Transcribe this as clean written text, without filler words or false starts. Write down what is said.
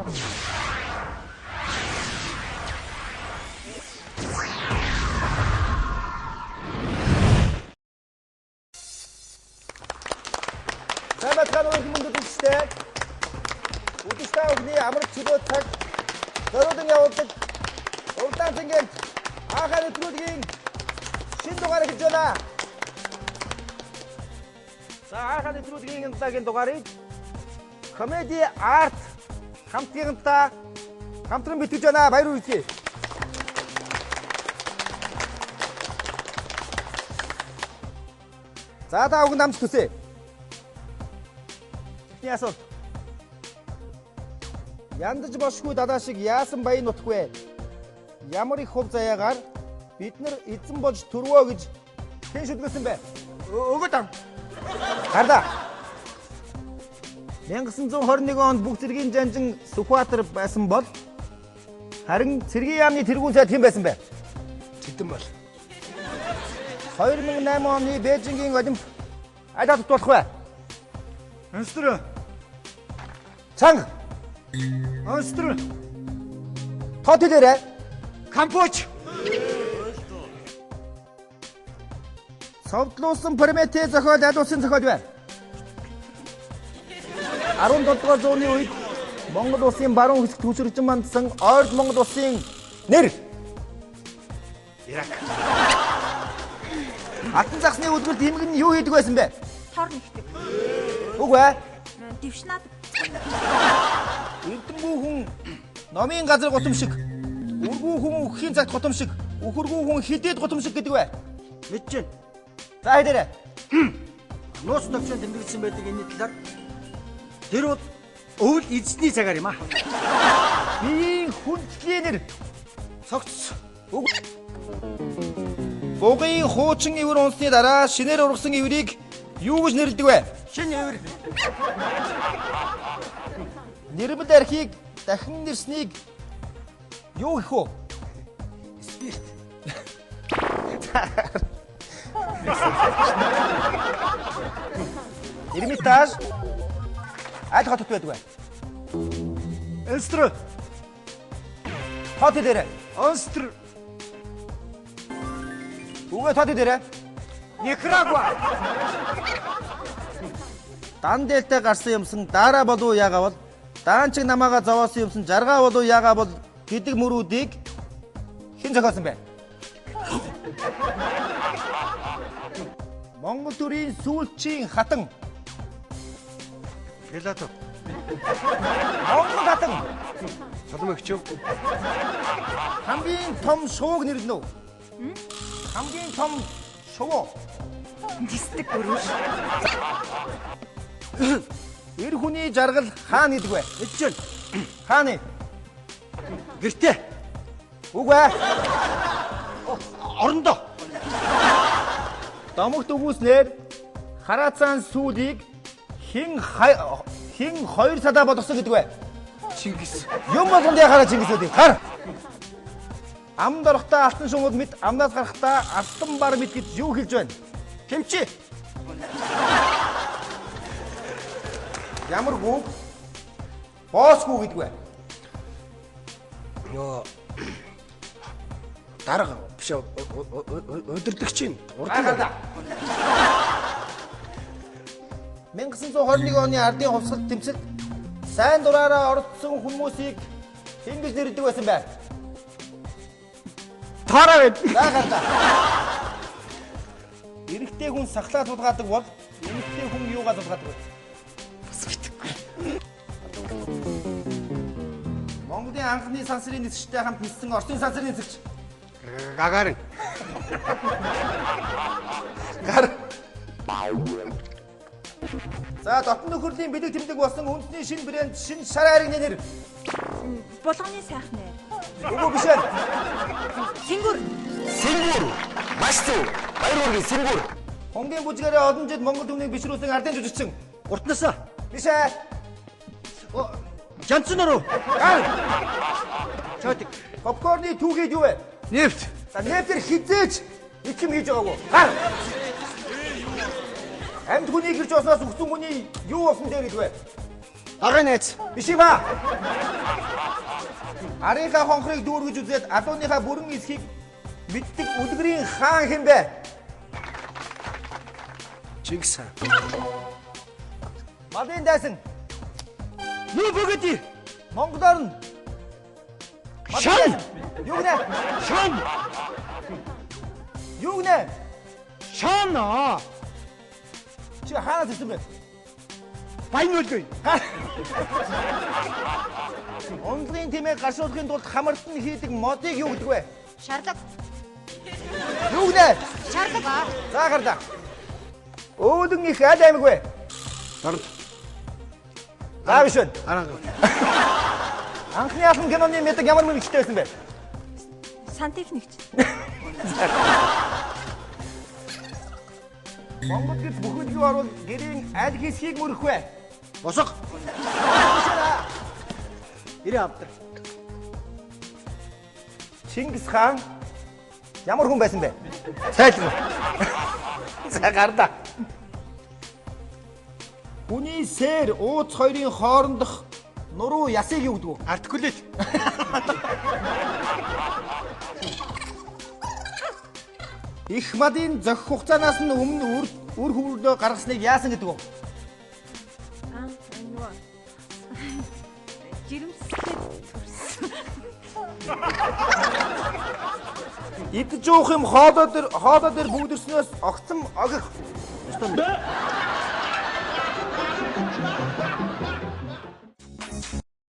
Самбайцгааны өргөн мөндөдөлтэй үдштэй өгний амар чөлөө цаг зориулан явуулдаг урдаан цэнгийн анхаар нэвтрүүлгийн шинэ дугаар эхэлж байна. За анхаар нэвтрүүлгийн энэ дугаарыг комеди арт хамтлагтай хамтран бэлтгэж байна. Баяр хүргэе. За та бүхэн амжилт хүсье. Яасан. Яндаж бошгүй далаа шиг яасан баян нутгвэ. Ямар их хөв заяагаар бид нар эзэн болж төрвөө гэж хэн шүлгэсэн бэ? Өгөө тав. Харда. 1921 онд бүх цэргийн жанжин Сүхбаатар байсан бол харин цэргийн яамны тэргүүн сайд хэн байсан бэ? Цэдэн бол. 2008 оны Бээжингийн Олимп аль хот болох вэ? Анстр. Цанга. Анстр. Тот хэлээрэй. Кампоч. Совдлуулсан Прометей зохиол аль улсын зохиол вэ? 17 дугаар зууны үед Монгол улсын баруун хэсэгт хүчирхжин мандсан ойрд Монгол улсын нэр. Ирак. Алтан загсны үлгэрт эмгэн нь юу хийдэг байсан бэ? Тор нэгдэг. Үгүй ээ. Дэвшнаад. Эрдэмгүй хүн номын газар гутам шиг, үргүй хүн үхэхийн цагт гутам шиг, үхэргүй хүн хидээд гутам шиг гэдэг вэ? Мэдэж байна. За хэлээрэй. Нууц төвчөнд тэмдэглэсэн байдаг энэ талаар тэр бол өвөл эзний цагаар юм аа. Би хүндлэгийн нэр. Цогц. Бугын хуучин ивэр унсны дараа шинээр ургасан иврийг юу гэж нэрлэдэг вэ? Шинэ ивэр. Нэрмэл архийг дахин нэрснийг юу гэх вэ? Спирт. Эрмитаж аль хотод байдаг вэ? Анстр. Хот хэлээрэй. Анстр. Үгүй тод хэлээрэй. Никарагуа. Дан дээлтэй гарсан юмсан дараа болов яага бол даанчиг намаага зовоосон юмсан жаргаа болов яага бол гэдэг мөрүүдийг хэн зохиосон бэ? Монгол төрийн сүүлчийн хатан. Пилатов. Монгол хатан. Соломогчов. Хамгийн том шууг нэрлэнэ үү? Хамгийн том шувуу. Дистик өрөөш. Эр хүний жаргал хаана гэдэг вэ? Мэдэж байна. Хаана? Гэртээ. Үгүй ээ. Орондоо. Домогт өгүүлснээр хараацаан сүүлийг хэн 2 садаа болгосон гэдэг вэ? Чингис. Юм болгонд яхаараа Чингис үүдийг хар. Амд орохдоо алтан шунгууд мэд, амнаас гарахдаа алтан бар мэд гэж юу хэлж байна? Хэмчи. Ямар гүг? Боосгүй гэдэг вэ? Йоо. Дарга биш өдөрдөгч юм. Гайхалтай. 1921 оны ардын хувьсгалт тэмцэлд сайн дураараа оролцсон хүмүүсийг хэн гэж нэрлэдэг байсан бэ? Таараа байд. Гайхалтай. Эрэгтэй хүн сахлаа тулгаадаг бол эмэгтэй хүн юугаа тулгаадаг вэ? Монголын анхны сансрын нисгчтэй хамт ниссэн Оросын сансрын нисгч. Гагарин. Гар. За дотны нөхөрлийн бэлэг тэмдэг болсон үндэсний шинэ брэнд шинэ шар хайрын нэр. Булганы сайхан нэр. Үгүй биш ээ. Сингүр. Сингүр. Маш зөв. Баяр хүргэе Сингүр. Хонгийн бүжгээрээ олон жил Монгол түмнийг бишрүүлсэн ардын жүжигчин. Уртнасаа. Биш ээ. Жанцнаруу. Гар. Чотик. Попкорны түүхийд юу вэ? Нефт. За нефтер хизээч их юм хийж байгаагүй. Гар. Амьд хүний гэрч осноос өгсөн хүний юу болсон дээр хэлвэ? Агаа найз. Биш юм аа. Арийнхаа хонхрыг дүүргэж үзээд алууныхаа бүрэн эсхийг мэддэг үлгэрийн хаан хэн бэ? Чингис хаан. Малын дайсан. Юу бөгөөд? Монголоор нь. Шан! Юу гэнэ? Шан! Юу гэнэ? Шан аа. Чи хаанаас ирсэн бэ? Баян үлгүй. Онлын тэмээ гаршуулахын тулд хамартан хийдэг модыг юу гэдэг вэ? Шарлаг. Юу гэнэ? Шарлаг аа. За гарлаа. Өөдөн их аль аймаг вэ? Дард. За биш үү? Аранга. Анхны алхам киноны мэдэг ямар мэрэгчтэй байсан бэ? Сантехникч. Монгол гэж бүхэл юу орвол гэрийн аль хэсгийг мөрөх вэ? Босго. Ирээ авдар. Чингис хаан ямар хүн байсан бэ? Сайлбар. За гарлаа. Хүний сэр ууц хоёрын хоорондох нуруу ясыг юу гэдэг вэ? Артикулет. Их мадын зохих хугацаанаас нь өмнө үр хөврөлөө гаргасныг яасан гэдэг вэ? Аа, нөгөө. Жирэмсэд төрсөн. Идж уух юм хоолоо дээр бүүдэрснөөс огцом огох.